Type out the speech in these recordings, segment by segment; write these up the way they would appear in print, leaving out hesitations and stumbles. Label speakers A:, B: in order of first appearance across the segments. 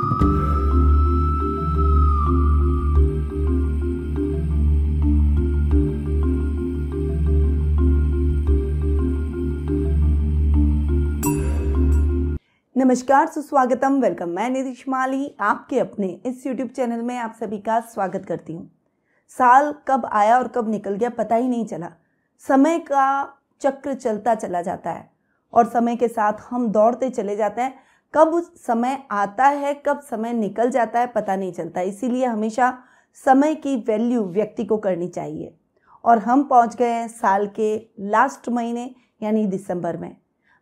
A: नमस्कार, सुस्वागतम, वेलकम। मैं निधि माली आपके अपने इस YouTube चैनल में आप सभी का स्वागत करती हूँ। साल कब आया और कब निकल गया पता ही नहीं चला। समय का चक्र चलता चला जाता है और समय के साथ हम दौड़ते चले जाते हैं। कब समय आता है, कब समय निकल जाता है पता नहीं चलता। इसीलिए हमेशा समय की वैल्यू व्यक्ति को करनी चाहिए। और हम पहुँच गए हैं साल के लास्ट महीने यानी दिसंबर में।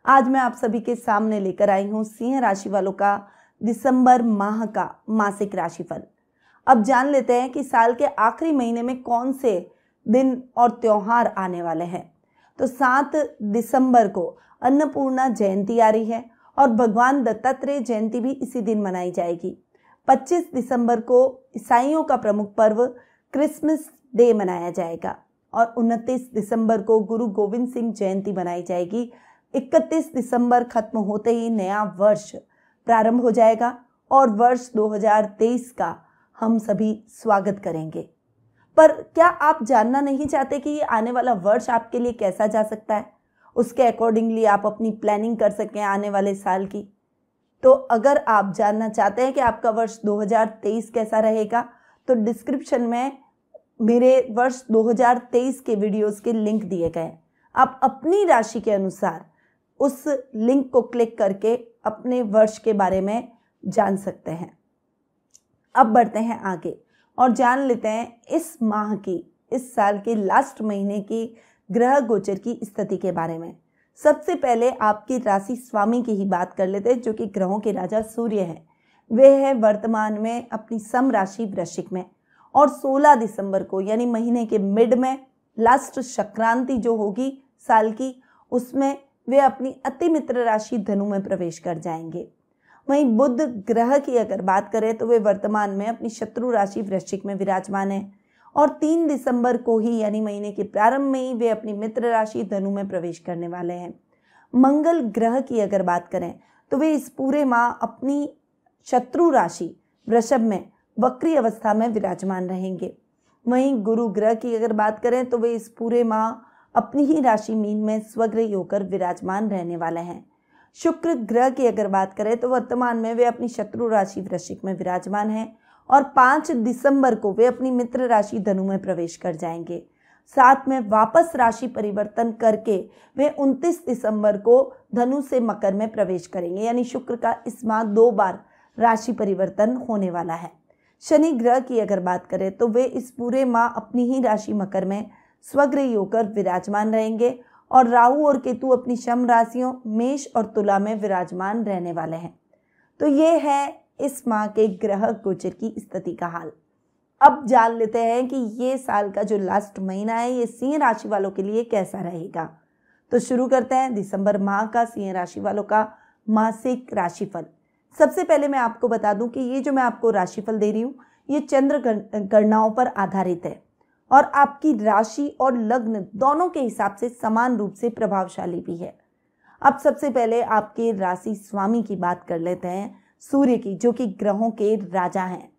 A: आज मैं आप सभी के सामने लेकर आई हूँ सिंह राशि वालों का दिसंबर माह का मासिक राशिफल। अब जान लेते हैं कि साल के आखिरी महीने में कौन से दिन और त्योहार आने वाले हैं। तो 7 दिसंबर को अन्नपूर्णा जयंती आ रही है और भगवान दत्तात्रेय जयंती भी इसी दिन मनाई जाएगी। 25 दिसंबर को ईसाइयों का प्रमुख पर्व क्रिसमस डे मनाया जाएगा और 29 दिसंबर को गुरु गोविंद सिंह जयंती मनाई जाएगी। 31 दिसंबर खत्म होते ही नया वर्ष प्रारंभ हो जाएगा और वर्ष 2023 का हम सभी स्वागत करेंगे। पर क्या आप जानना नहीं चाहते कि ये आने वाला वर्ष आपके लिए कैसा जा सकता है? उसके अकॉर्डिंगली आप अपनी प्लानिंग कर सकें आने वाले साल की। तो अगर आप जानना चाहते हैं कि आपका वर्ष 2023 कैसा रहेगा तो डिस्क्रिप्शन में मेरे वर्ष 2023 के वीडियोस के लिंक दिए गए। आप अपनी राशि के अनुसार उस लिंक को क्लिक करके अपने वर्ष के बारे में जान सकते हैं। अब बढ़ते हैं आगे और जान लेते हैं इस माह की, इस साल के लास्ट महीने की ग्रह गोचर की स्थिति के बारे में। सबसे पहले आपकी राशि स्वामी की ही बात कर लेते हैं, जो कि ग्रहों के राजा सूर्य है। वे है वर्तमान में अपनी सम राशि वृश्चिक में और 16 दिसंबर को यानी महीने के मिड में लास्ट संक्रांति जो होगी साल की, उसमें वे अपनी अति मित्र राशि धनु में प्रवेश कर जाएंगे। वहीं बुध ग्रह की अगर बात करें तो वे वर्तमान में अपनी शत्रु राशि वृश्चिक में विराजमान है और 3 दिसंबर को ही यानी महीने के प्रारंभ में ही वे अपनी मित्र राशि धनु में प्रवेश करने वाले हैं। मंगल ग्रह की अगर बात करें तो वे इस पूरे माह अपनी शत्रु राशि वृषभ में वक्री अवस्था में विराजमान रहेंगे। वहीं गुरु ग्रह की अगर बात करें तो वे इस पूरे माह अपनी ही राशि मीन में स्वग्रही होकर विराजमान रहने वाले हैं। शुक्र ग्रह की अगर बात करें तो वर्तमान में वे अपनी शत्रु राशि वृश्चिक में विराजमान हैं और 5 दिसंबर को वे अपनी मित्र राशि धनु में प्रवेश कर जाएंगे। साथ में वापस राशि परिवर्तन करके वे 29 दिसंबर को धनु से मकर में प्रवेश करेंगे। यानी शुक्र का इस माह 2 बार राशि परिवर्तन होने वाला है। शनि ग्रह की अगर बात करें तो वे इस पूरे माह अपनी ही राशि मकर में स्वग्रही होकर विराजमान रहेंगे और राहु और केतु अपनी शम राशियों मेष और तुला में विराजमान रहने वाले हैं। तो ये है इस माह के ग्रह गोचर की स्थिति का हाल। अब जान लेते हैं कि ये साल का जो लास्ट महीना है ये सिंह राशि वालों के लिए कैसा रहेगा। तो शुरू करते हैं दिसंबर माह का सिंह राशि वालों का मासिक राशिफल। सबसे पहले मैं आपको बता दूं कि ये जो मैं आपको राशिफल दे रही हूँ ये चंद्र गणनाओं पर आधारित है और आपकी राशि और लग्न दोनों के हिसाब से समान रूप से प्रभावशाली भी है। अब सबसे पहले आपके राशि स्वामी की बात कर लेते हैं, सूर्य की, जो कि ग्रहों के राजा हैं।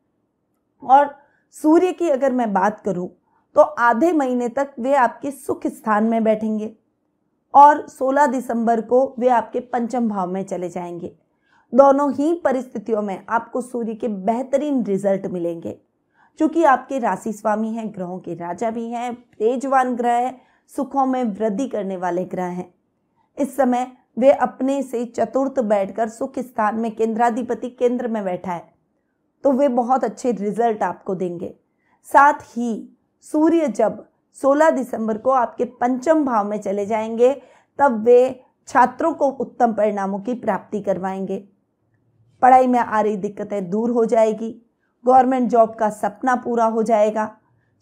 A: और सूर्य की अगर मैं बात करूं तो आधे महीने तक वे आपके सुख स्थान में बैठेंगे और 16 दिसंबर को वे आपके पंचम भाव में चले जाएंगे। दोनों ही परिस्थितियों में आपको सूर्य के बेहतरीन रिजल्ट मिलेंगे। चूंकि आपके राशि स्वामी हैं, ग्रहों के राजा भी हैं, तेजवान ग्रह है, सुखों में वृद्धि करने वाले ग्रह हैं। इस समय वे अपने से चतुर्थ बैठकर सुख स्थान में केंद्राधिपति केंद्र में बैठा है तो वे बहुत अच्छे रिजल्ट आपको देंगे। साथ ही सूर्य जब 16 दिसंबर को आपके पंचम भाव में चले जाएंगे तब वे छात्रों को उत्तम परिणामों की प्राप्ति करवाएंगे। पढ़ाई में आ रही दिक्कतें दूर हो जाएगी, गवर्नमेंट जॉब का सपना पूरा हो जाएगा,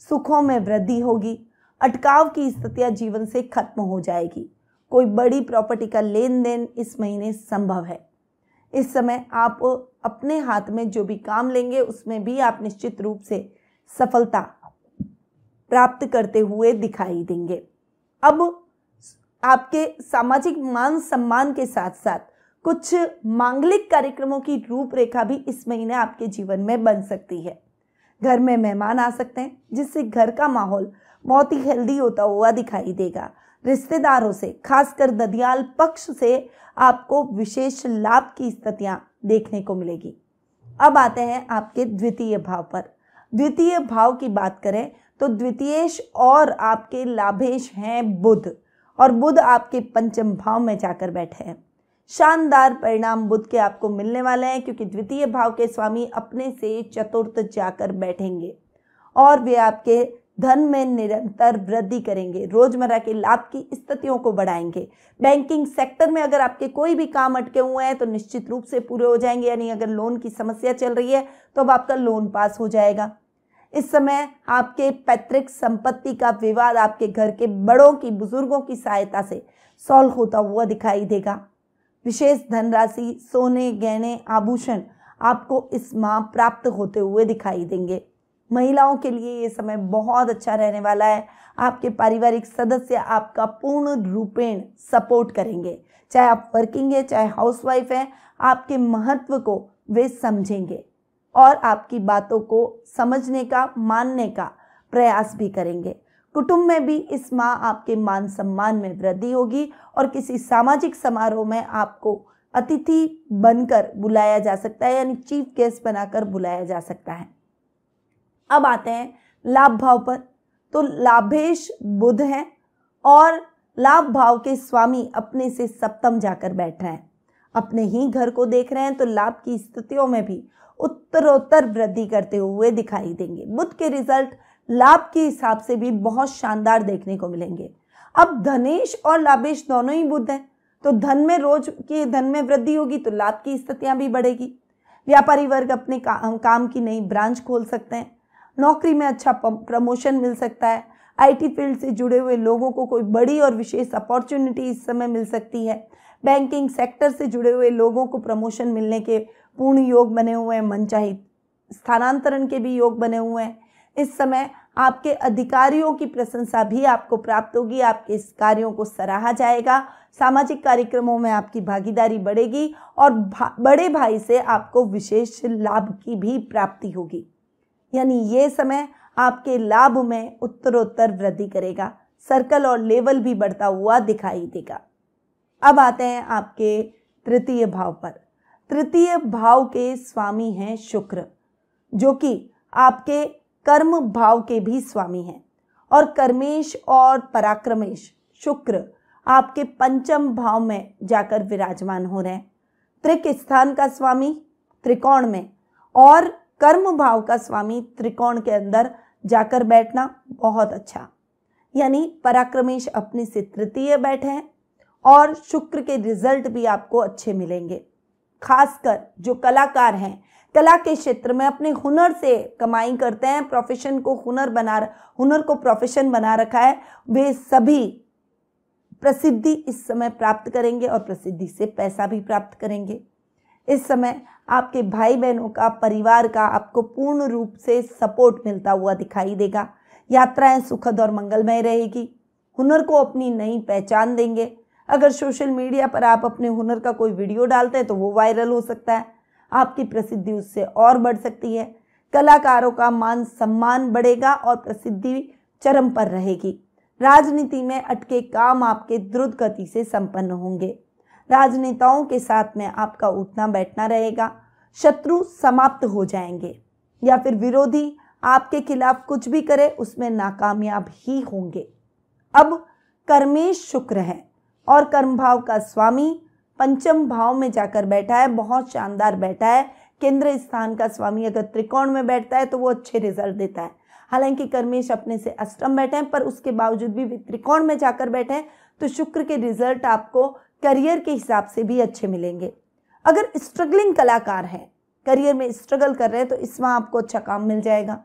A: सुखों में वृद्धि होगी, अटकाव की स्थितियां जीवन से खत्म हो जाएगी। कोई बड़ी प्रॉपर्टी का लेन देन इस महीने संभव है। इस समय आप अपने हाथ में जो भी काम लेंगे उसमें भी आप निश्चित रूप से सफलता प्राप्त करते हुए दिखाई देंगे। अब आपके सामाजिक मान सम्मान के साथ साथ कुछ मांगलिक कार्यक्रमों की रूपरेखा भी इस महीने आपके जीवन में बन सकती है। घर में मेहमान आ सकते हैं, जिससे घर का माहौल बहुत ही हेल्दी होता हुआ दिखाई देगा। रिश्तेदारों से, खासकर ददियाल पक्ष से आपको विशेष लाभ की स्थितियां देखने को मिलेगी। अब आते हैं आपके द्वितीय भाव पर। द्वितीय भाव की बात करें तो द्वितीयेश और आपके लाभेश हैं बुध, और बुध आपके पंचम भाव में जाकर बैठे हैं। शानदार परिणाम बुध के आपको मिलने वाले हैं, क्योंकि द्वितीय भाव के स्वामी अपने से चतुर्थ जाकर बैठेंगे और वे आपके धन में निरंतर वृद्धि करेंगे, रोजमर्रा के लाभ की स्थितियों को बढ़ाएंगे। बैंकिंग सेक्टर में अगर आपके कोई भी काम अटके हुए हैं तो निश्चित रूप से पूरे हो जाएंगे, यानी अगर लोन की समस्या चल रही है तो अब आपका लोन पास हो जाएगा। इस समय आपके पैतृक संपत्ति का विवाद आपके घर के बड़ों की, बुजुर्गों की सहायता से सॉल्व होता हुआ दिखाई देगा। विशेष धनराशि, सोने, गहने, आभूषण आपको इस माह प्राप्त होते हुए दिखाई देंगे। महिलाओं के लिए ये समय बहुत अच्छा रहने वाला है। आपके पारिवारिक सदस्य आपका पूर्ण रूपेण सपोर्ट करेंगे, चाहे आप वर्किंग है चाहे हाउसवाइफ हैं, आपके महत्व को वे समझेंगे और आपकी बातों को समझने का, मानने का प्रयास भी करेंगे। कुटुंब में भी इस माह आपके मान सम्मान में वृद्धि होगी और किसी सामाजिक समारोह में आपको अतिथि बनकर बुलाया जा सकता है, यानी चीफ गेस्ट बनाकर बुलाया जा सकता है। अब आते हैं लाभ भाव पर। तो लाभेश बुध हैं और लाभ भाव के स्वामी अपने से सप्तम जाकर बैठ रहे हैं, अपने ही घर को देख रहे हैं, तो लाभ की स्थितियों में भी उत्तरोत्तर वृद्धि करते हुए दिखाई देंगे। बुध के रिजल्ट लाभ के हिसाब से भी बहुत शानदार देखने को मिलेंगे। अब धनेश और लाभेश दोनों ही बुध हैं, तो धन में रोज के धन में वृद्धि होगी तो लाभ की स्थितियां भी बढ़ेगी। व्यापारी वर्ग अपने काम की नई ब्रांच खोल सकते हैं। नौकरी में अच्छा प्रमोशन मिल सकता है। आईटी फील्ड से जुड़े हुए लोगों को कोई बड़ी और विशेष अपॉर्चुनिटी इस समय मिल सकती है। बैंकिंग सेक्टर से जुड़े हुए लोगों को प्रमोशन मिलने के पूर्ण योग बने हुए हैं, मनचाही स्थानांतरण के भी योग बने हुए हैं। इस समय आपके अधिकारियों की प्रशंसा भी आपको प्राप्त होगी, आपके इस कार्यों को सराहा जाएगा। सामाजिक कार्यक्रमों में आपकी भागीदारी बढ़ेगी और बड़े भाई से आपको विशेष लाभ की भी प्राप्ति होगी, यानी ये समय आपके लाभ में उत्तरोत्तर वृद्धि करेगा। सर्कल और लेवल भी बढ़ता हुआ दिखाई देगा। अब आते हैं आपके तृतीय भाव पर। तृतीय भाव के स्वामी हैं शुक्र, जो कि आपके कर्म भाव के भी स्वामी हैं, और कर्मेश और पराक्रमेश शुक्र आपके पंचम भाव में जाकर विराजमान हो रहे हैं। त्रिक स्थान का स्वामी त्रिकोण में और कर्म भाव का स्वामी त्रिकोण के अंदर जाकर बैठना बहुत अच्छा, यानी पराक्रमेश अपने से तृतीय बैठे हैं और शुक्र के रिजल्ट भी आपको अच्छे मिलेंगे। खासकर जो कलाकार हैं, कला के क्षेत्र में अपने हुनर से कमाई करते हैं, प्रोफेशन को हुनर को प्रोफेशन बना रखा है, वे सभी प्रसिद्धि इस समय प्राप्त करेंगे और प्रसिद्धि से पैसा भी प्राप्त करेंगे। इस समय आपके भाई बहनों का, परिवार का आपको पूर्ण रूप से सपोर्ट मिलता हुआ दिखाई देगा। यात्राएं सुखद और मंगलमय रहेगी। हुनर को अपनी नई पहचान देंगे। अगर सोशल मीडिया पर आप अपने हुनर का कोई वीडियो डालते हैं तो वो वायरल हो सकता है, आपकी प्रसिद्धि उससे और बढ़ सकती है। कलाकारों का मान सम्मान बढ़ेगा और प्रसिद्धि चरम पर रहेगी। राजनीति में अटके काम आपके द्रुत गति से संपन्न होंगे। राजनेताओं के साथ में आपका उठना बैठना रहेगा। शत्रु समाप्त हो जाएंगे या फिर विरोधी आपके खिलाफ कुछ भी करे उसमें नाकामयाब ही होंगे। अब कर्मेश शुक्र है और कर्म भाव का स्वामी पंचम भाव में जाकर बैठा है, बहुत शानदार बैठा है। केंद्र स्थान का स्वामी अगर त्रिकोण में बैठता है तो वो अच्छे रिजल्ट देता है। हालांकि कर्मेश अपने से अष्टम बैठे हैं, पर उसके बावजूद भी त्रिकोण में जाकर बैठे हैं तो शुक्र के रिजल्ट आपको करियर के हिसाब से भी अच्छे मिलेंगे। अगर स्ट्रगलिंग कलाकार हैं, करियर में स्ट्रगल कर रहे हैं, तो इसमें आपको अच्छा काम मिल जाएगा।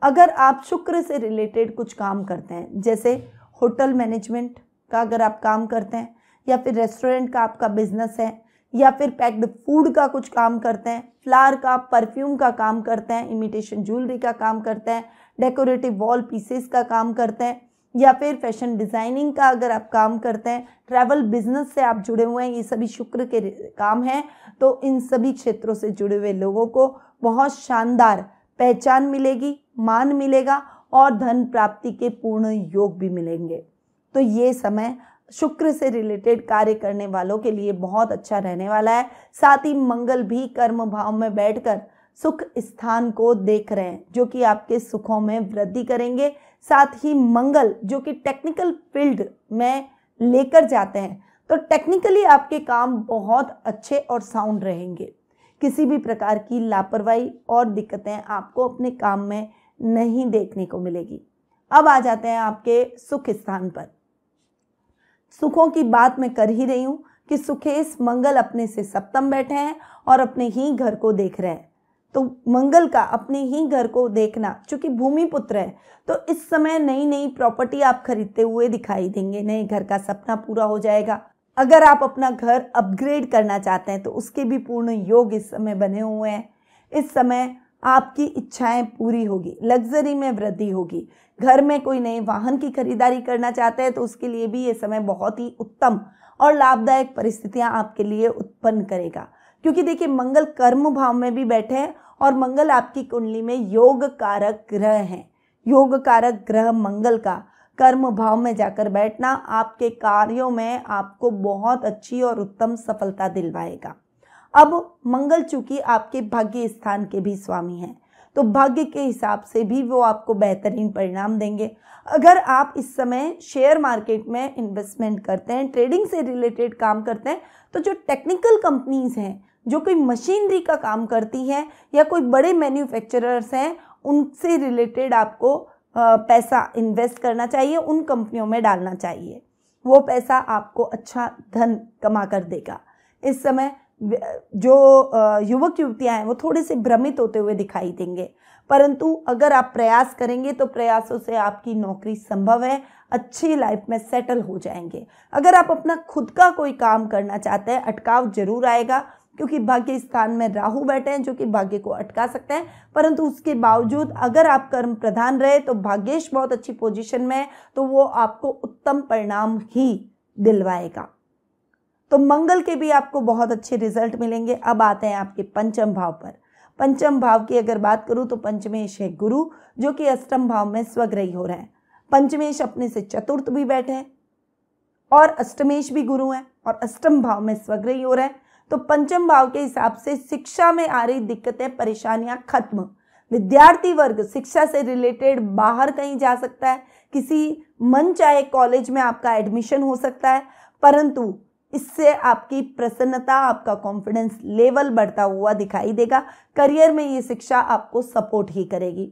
A: अगर आप शुक्र से रिलेटेड कुछ काम करते हैं, जैसे होटल मैनेजमेंट का अगर आप काम करते हैं, या फिर रेस्टोरेंट का आपका बिजनेस है, या फिर पैक्ड फूड का कुछ काम करते हैं, फ्लावर का, परफ्यूम का काम करते हैं, इमिटेशन ज्वेलरी का काम करते हैं, डेकोरेटिव वॉल पीसेस का काम करते हैं, या फिर फैशन डिज़ाइनिंग का अगर आप काम करते हैं, ट्रैवल बिजनेस से आप जुड़े हुए हैं, ये सभी शुक्र के काम हैं, तो इन सभी क्षेत्रों से जुड़े हुए लोगों को बहुत शानदार पहचान मिलेगी, मान मिलेगा और धन प्राप्ति के पूर्ण योग भी मिलेंगे। तो ये समय शुक्र से रिलेटेड कार्य करने वालों के लिए बहुत अच्छा रहने वाला है। साथ ही मंगल भी कर्म भाव में बैठकर सुख स्थान को देख रहे हैं, जो कि आपके सुखों में वृद्धि करेंगे। साथ ही मंगल जो कि टेक्निकल फील्ड में लेकर जाते हैं, तो टेक्निकली आपके काम बहुत अच्छे और साउंड रहेंगे। किसी भी प्रकार की लापरवाही और दिक्कतें आपको अपने काम में नहीं देखने को मिलेगी। अब आ जाते हैं आपके सुख स्थान पर। सुखों की बात मैं कर ही रही हूं कि सुखेश मंगल अपने से सप्तम बैठे हैं और अपने ही घर को देख रहे हैं। तो मंगल का अपने ही घर को देखना, चूंकि भूमि पुत्र है, तो इस समय नई नई प्रॉपर्टी आप खरीदते हुए दिखाई देंगे, नए घर का सपना पूरा हो जाएगा। अगर आप अपना घर अपग्रेड करना चाहते हैं तो उसके भी पूर्ण योग इस समय बने हुए हैं। इस समय आपकी इच्छाएं पूरी होगी, लग्जरी में वृद्धि होगी। घर में कोई नए वाहन की खरीदारी करना चाहते हैं तो उसके लिए भी ये समय बहुत ही उत्तम और लाभदायक परिस्थितियां आपके लिए उत्पन्न करेगा, क्योंकि देखिए मंगल कर्म भाव में भी बैठे हैं और मंगल आपकी कुंडली में योग कारक ग्रह हैं। योग कारक ग्रह मंगल का कर्म भाव में जाकर बैठना आपके कार्यों में आपको बहुत अच्छी और उत्तम सफलता दिलवाएगा। अब मंगल चूंकि आपके भाग्य स्थान के भी स्वामी हैं, तो भाग्य के हिसाब से भी वो आपको बेहतरीन परिणाम देंगे। अगर आप इस समय शेयर मार्केट में इन्वेस्टमेंट करते हैं, ट्रेडिंग से रिलेटेड काम करते हैं, तो जो टेक्निकल कंपनीज हैं, जो कोई मशीनरी का काम करती हैं या कोई बड़े मैन्युफैक्चरर्स हैं, उनसे रिलेटेड आपको पैसा इन्वेस्ट करना चाहिए, उन कंपनियों में डालना चाहिए। वो पैसा आपको अच्छा धन कमा कर देगा। इस समय जो युवक युवतियां हैं वो थोड़े से भ्रमित होते हुए दिखाई देंगे, परंतु अगर आप प्रयास करेंगे तो प्रयासों से आपकी नौकरी संभव है, अच्छी लाइफ में सेटल हो जाएंगे। अगर आप अपना खुद का कोई काम करना चाहते हैं, अटकाव जरूर आएगा, क्योंकि भाग्य स्थान में राहु बैठे हैं जो कि भाग्य को अटका सकते हैं, परंतु उसके बावजूद अगर आप कर्म प्रधान रहे तो भाग्येश बहुत अच्छी पोजीशन में है, तो वो आपको उत्तम परिणाम ही दिलवाएगा। तो मंगल के भी आपको बहुत अच्छे रिजल्ट मिलेंगे। अब आते हैं आपके पंचम भाव पर। पंचम भाव की अगर बात करूं तो पंचमेश है गुरु, जो कि अष्टम भाव में स्वग्रही हो रहे हैं। पंचमेश अपने से चतुर्थ भी बैठे हैं और अष्टमेश भी गुरु हैं और अष्टम भाव में स्वग्रही हो रहे हैं। तो पंचम भाव के हिसाब से शिक्षा में आ रही दिक्कतें, परेशानियां खत्म। विद्यार्थी वर्ग शिक्षा से रिलेटेड बाहर कहीं जा सकता है, किसी मन चाहे कॉलेज में आपका एडमिशन हो सकता है, परंतु इससे आपकी प्रसन्नता, आपका कॉन्फिडेंस लेवल बढ़ता हुआ दिखाई देगा। करियर में ये शिक्षा आपको सपोर्ट ही करेगी।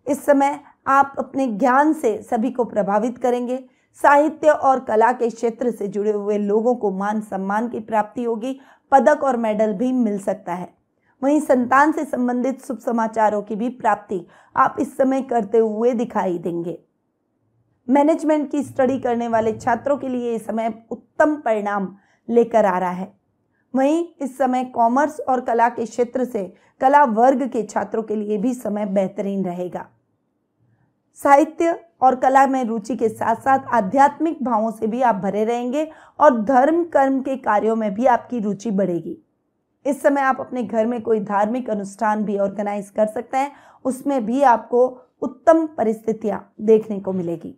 A: इस समय आप अपने ज्ञान से सभी को प्रभावित करेंगे। साहित्य और कला के क्षेत्र से जुड़े हुए लोगों को मान सम्मान की प्राप्ति होगी, पदक और मेडल भी मिल सकता है। वहीं संतान से संबंधित शुभ समाचारों की भी प्राप्ति आप इस समय करते हुए दिखाई देंगे। मैनेजमेंट की स्टडी करने वाले छात्रों के लिए इस समय उत्तम परिणाम लेकर आ रहा है। वहीं इस समय कॉमर्स और कला के क्षेत्र से कला वर्ग के छात्रों के लिए भी समय बेहतरीन रहेगा। साहित्य और कला में रुचि के साथ साथ आध्यात्मिक भावों से भी आप भरे रहेंगे और धर्म कर्म के कार्यों में भी आपकी रुचि बढ़ेगी। इस समय आप अपने घर में कोई धार्मिक अनुष्ठान भी ऑर्गेनाइज कर सकते हैं, उसमें भी आपको उत्तम परिस्थितियां देखने को मिलेगी।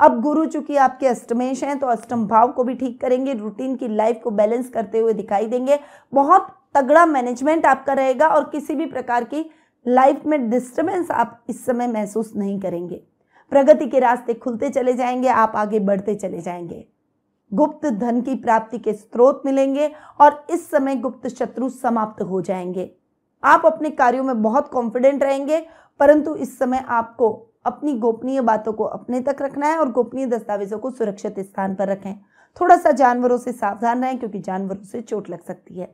A: अब गुरु चूंकि आपके अष्टमेश हैं तो अष्टम भाव को भी ठीक करेंगे, रूटीन की लाइफ को बैलेंस करते हुए दिखाई देंगे। बहुत तगड़ा मैनेजमेंट आपका रहेगा और किसी भी प्रकार की लाइफ में डिस्टर्बेंस आप इस समय महसूस नहीं करेंगे। प्रगति के रास्ते खुलते चले जाएंगे, आप आगे बढ़ते चले जाएंगे। गुप्त धन की प्राप्ति के स्रोत मिलेंगे और इस समय गुप्त शत्रु समाप्त हो जाएंगे। आप अपने कार्यों में बहुत कॉन्फिडेंट रहेंगे, परंतु इस समय आपको अपनी गोपनीय बातों को अपने तक रखना है और गोपनीय दस्तावेजों को सुरक्षित स्थान पर रखें। थोड़ा सा जानवरों से सावधान रहें, क्योंकि जानवरों से चोट लग सकती है।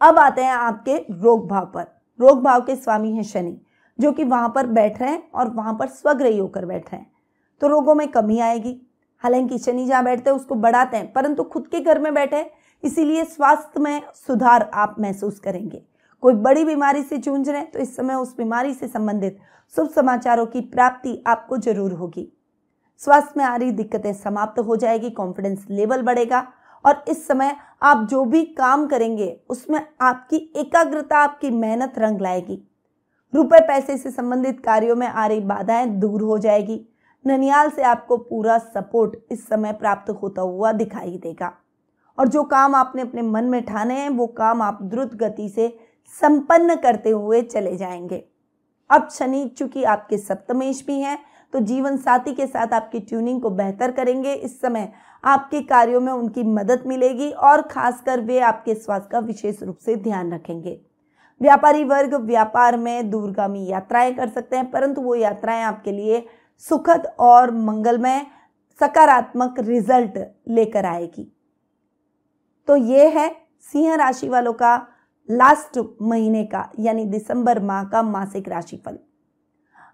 A: अब आते हैं आपके रोग भाव पर। रोग भाव के स्वामी हैं शनि, जो कि वहां पर बैठ रहे हैं और वहां पर स्वग्रही होकर बैठ रहे हैं, तो रोगों में कमी आएगी। हालांकि शनि जहां बैठते हैं उसको बढ़ाते हैं, परंतु खुद के घर में बैठे, इसीलिए स्वास्थ्य में सुधार आप महसूस करेंगे। कोई बड़ी बीमारी से जूझ रहे हैं तो इस समय उस बीमारी से संबंधित शुभ समाचारों की प्राप्ति आपको जरूर होगी। स्वास्थ्य में आ रही दिक्कतें समाप्त हो जाएगी, कॉन्फिडेंस लेवल बढ़ेगा और इस समय आप जो भी काम करेंगे उसमें आपकी एकाग्रता, आपकी मेहनत रंग लाएगी। रुपए पैसे से संबंधित कार्यों में आ रही बाधाएं दूर हो जाएगी। ननिहाल से आपको पूरा सपोर्ट इस समय प्राप्त होता हुआ दिखाई देगा और जो काम आपने अपने मन में ठाने हैं वो काम आप द्रुत गति से संपन्न करते हुए चले जाएंगे। अब शनि चूंकि आपके सप्तमेश भी हैं तो जीवन साथी के साथ आपकी ट्यूनिंग को बेहतर करेंगे। इस समय आपके कार्यों में उनकी मदद मिलेगी और खासकर वे आपके स्वास्थ्य का विशेष रूप से ध्यान रखेंगे। व्यापारी वर्ग व्यापार में दूरगामी यात्राएं कर सकते हैं, परंतु वो यात्राएं आपके लिए सुखद और मंगलमय सकारात्मक रिजल्ट लेकर आएगी। तो ये है सिंह राशि वालों का लास्ट महीने का यानी दिसंबर माह का मासिक राशिफल।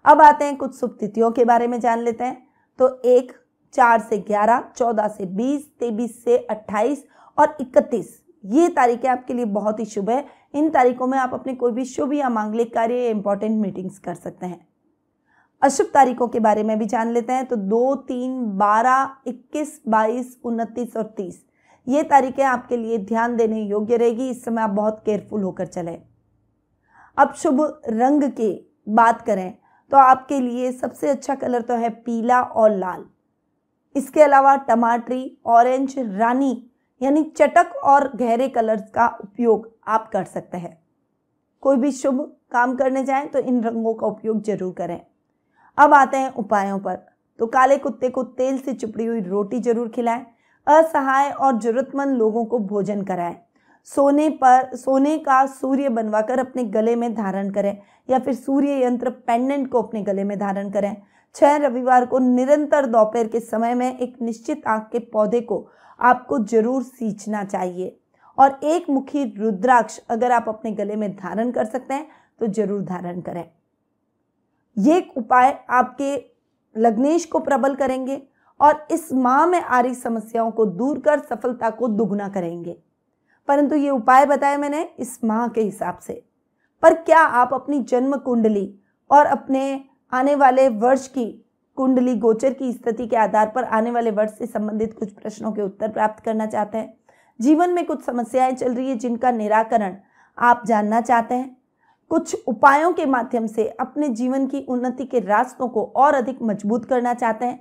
A: अब आते हैं कुछ शुभ तिथियों के बारे में जान लेते हैं। तो 1, 4 से 11, 14 से 20, 23 से 28 और 31 ये तारीखें आपके लिए बहुत ही शुभ है। इन तारीखों में आप अपने कोई भी शुभ या मांगलिक कार्य या इंपॉर्टेंट मीटिंग्स कर सकते हैं। अशुभ तारीखों के बारे में भी जान लेते हैं। तो 2, 3, 12, 21, 22, 29 और 30 ये तारीखें आपके लिए ध्यान देने योग्य रहेगी। इस समय आप बहुत केयरफुल होकर चलें। अब शुभ रंग की बात करें तो आपके लिए सबसे अच्छा कलर तो है पीला और लाल। इसके अलावा टमाटरी, ऑरेंज, रानी यानी चटक और गहरे कलर्स का उपयोग आप कर सकते हैं। कोई भी शुभ काम करने जाएं तो इन रंगों का उपयोग जरूर करें। अब आते हैं उपायों पर। तो काले कुत्ते को तेल से चुपड़ी हुई रोटी जरूर खिलाएं। असहाय और जरूरतमंद लोगों को भोजन कराएं। सोने का सूर्य बनवाकर अपने गले में धारण करें या फिर सूर्य यंत्र पेंडेंट को अपने गले में धारण करें। 6 रविवार को निरंतर दोपहर के समय में एक निश्चित आंख के पौधे को आपको जरूर सींचना चाहिए और एक मुखी रुद्राक्ष अगर आप अपने गले में धारण कर सकते हैं तो जरूर धारण करें। ये उपाय आपके लग्नेश को प्रबल करेंगे और इस माह में आ रही समस्याओं को दूर कर सफलता को दुगना करेंगे। परंतु ये उपाय बताए मैंने इस माह के हिसाब से, पर क्या आप अपनी जन्म कुंडली और अपने आने वाले वर्ष की कुंडली गोचर की स्थिति के आधार पर आने वाले वर्ष से संबंधित कुछ प्रश्नों के उत्तर प्राप्त करना चाहते हैं? जीवन में कुछ समस्याएं चल रही है जिनका निराकरण आप जानना चाहते हैं? कुछ उपायों के माध्यम से अपने जीवन की उन्नति के रास्तों को और अधिक मजबूत करना चाहते हैं?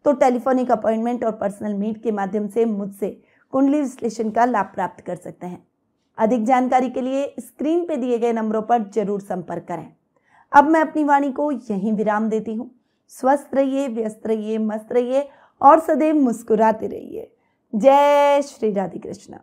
A: तो टेलीफोनिक अपॉइंटमेंट और पर्सनल मीट के माध्यम से मुझसे कुंडली विश्लेषण का लाभ प्राप्त कर सकते हैं। अधिक जानकारी के लिए स्क्रीन पे दिए गए नंबरों पर जरूर संपर्क करें। अब मैं अपनी वाणी को यहीं विराम देती हूँ। स्वस्थ रहिए, व्यस्त रहिए, मस्त रहिए और सदैव मुस्कुराते रहिए। जय श्री राधे कृष्ण।